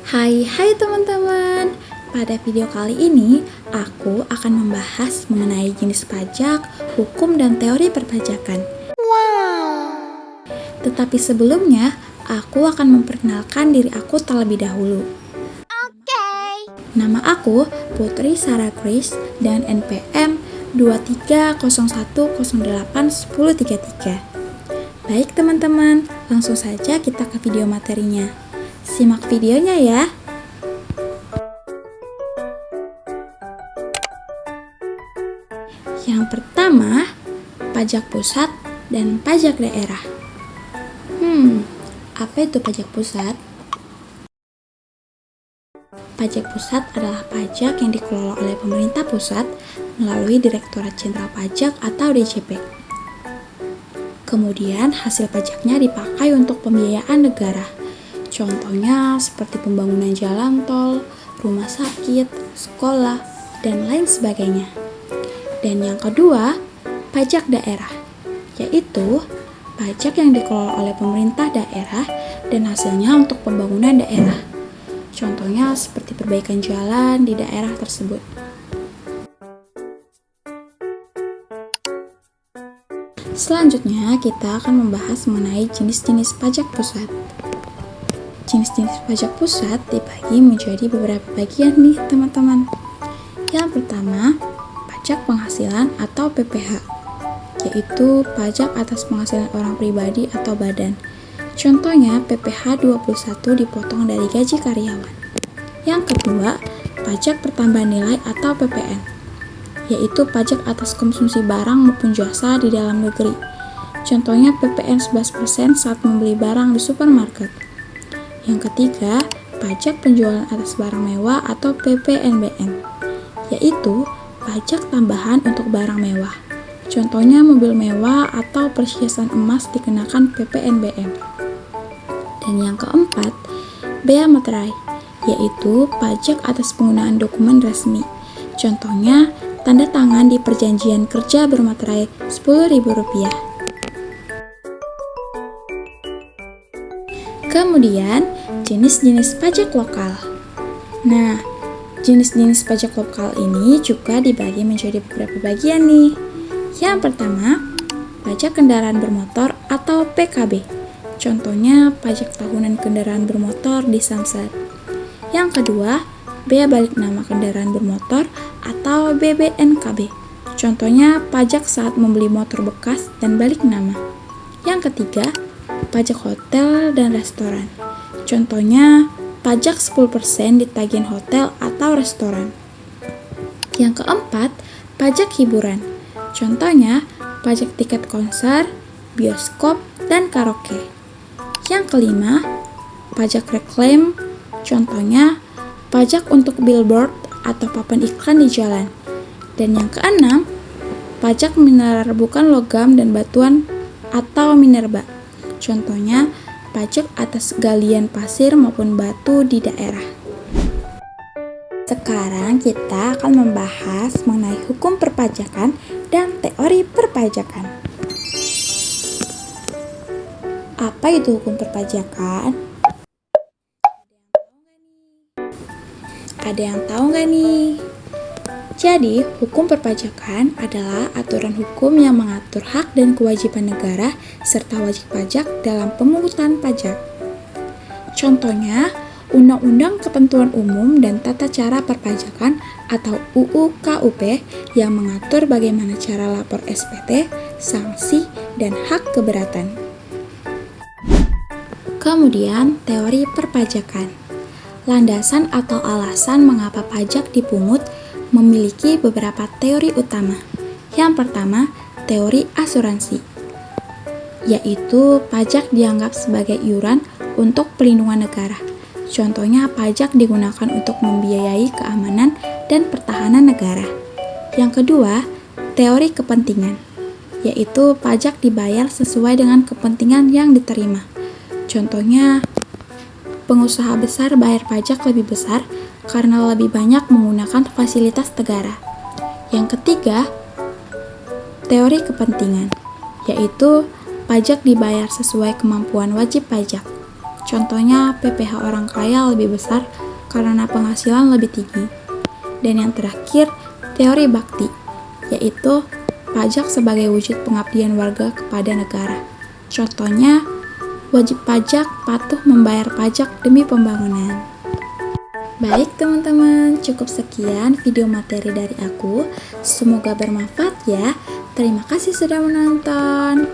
Hai teman-teman. Pada video kali ini, aku akan membahas mengenai jenis pajak, hukum, dan teori perpajakan. Tetapi sebelumnya, aku akan memperkenalkan diri aku terlebih dahulu. Nama aku Putri Sarah Grace dan NPM 2301081033. Baik teman-teman, langsung saja kita ke video materinya. Simak videonya ya. Yang pertama, pajak pusat dan pajak daerah. Apa itu pajak pusat? Pajak pusat adalah pajak yang dikelola oleh pemerintah pusat melalui Direktorat Jenderal Pajak atau DJP. Kemudian hasil pajaknya dipakai untuk pembiayaan negara. Contohnya seperti pembangunan jalan tol, rumah sakit, sekolah, dan lain sebagainya. Dan yang kedua, pajak daerah, yaitu pajak yang dikelola oleh pemerintah daerah dan hasilnya untuk pembangunan daerah. Contohnya seperti perbaikan jalan di daerah tersebut. Selanjutnya, kita akan membahas mengenai jenis-jenis pajak pusat. Jenis-jenis pajak pusat dibagi menjadi beberapa bagian nih teman-teman. Yang pertama, pajak penghasilan atau PPH, yaitu pajak atas penghasilan orang pribadi atau badan. Contohnya PPH 21 dipotong dari gaji karyawan. Yang kedua, pajak pertambahan nilai atau PPN, yaitu pajak atas konsumsi barang maupun jasa di dalam negeri. Contohnya PPN 11% saat membeli barang di supermarket. Yang ketiga, pajak penjualan atas barang mewah atau PPNBM, yaitu pajak tambahan untuk barang mewah. Contohnya mobil mewah atau perhiasan emas dikenakan PPNBM. Dan yang keempat, bea materai, yaitu pajak atas penggunaan dokumen resmi. Contohnya, tanda tangan di perjanjian kerja bermaterai Rp10.000. Kemudian, jenis-jenis pajak lokal. Nah, jenis-jenis pajak lokal ini juga dibagi menjadi beberapa bagian nih. Yang pertama, pajak kendaraan bermotor atau PKB. Contohnya, pajak tahunan kendaraan bermotor di Samsat. Yang kedua, bea balik nama kendaraan bermotor atau BBNKB. Contohnya, pajak saat membeli motor bekas dan balik nama. Yang ketiga, pajak hotel dan restoran. Contohnya, pajak 10% di tagihan hotel atau restoran. Yang keempat, pajak hiburan. Contohnya, pajak tiket konser, bioskop, dan karaoke. Yang kelima, pajak reklam. Contohnya, pajak untuk billboard atau papan iklan di jalan. Dan yang keenam, pajak mineral bukan logam dan batuan atau minerba. Contohnya, pajak atas galian pasir maupun batu di daerah. Sekarang kita akan membahas mengenai hukum perpajakan dan teori perpajakan. Apa itu hukum perpajakan? Ada yang tahu nggak nih? Jadi, hukum perpajakan adalah aturan hukum yang mengatur hak dan kewajiban negara serta wajib pajak dalam pemungutan pajak. Contohnya, Undang-Undang Ketentuan Umum dan Tata Cara Perpajakan atau UU KUP yang mengatur bagaimana cara lapor SPT, sanksi, dan hak keberatan. Kemudian, teori perpajakan. Landasan atau alasan mengapa pajak dipungut memiliki beberapa teori utama. Yang pertama, teori asuransi, yaitu pajak dianggap sebagai iuran untuk pelindungan negara. Contohnya, pajak digunakan untuk membiayai keamanan dan pertahanan negara. Yang kedua, teori kepentingan, yaitu pajak dibayar sesuai dengan kepentingan yang diterima. Contohnya, pengusaha besar bayar pajak lebih besar karena lebih banyak menggunakan fasilitas negara. Yang ketiga, teori kepentingan, yaitu pajak dibayar sesuai kemampuan wajib pajak. Contohnya PPh orang kaya lebih besar karena penghasilan lebih tinggi. Dan yang terakhir, teori bakti, yaitu pajak sebagai wujud pengabdian warga kepada negara. Contohnya, wajib pajak patuh membayar pajak demi pembangunan. Baik teman-teman, cukup sekian video materi dari aku. Semoga bermanfaat ya. Terima kasih sudah menonton.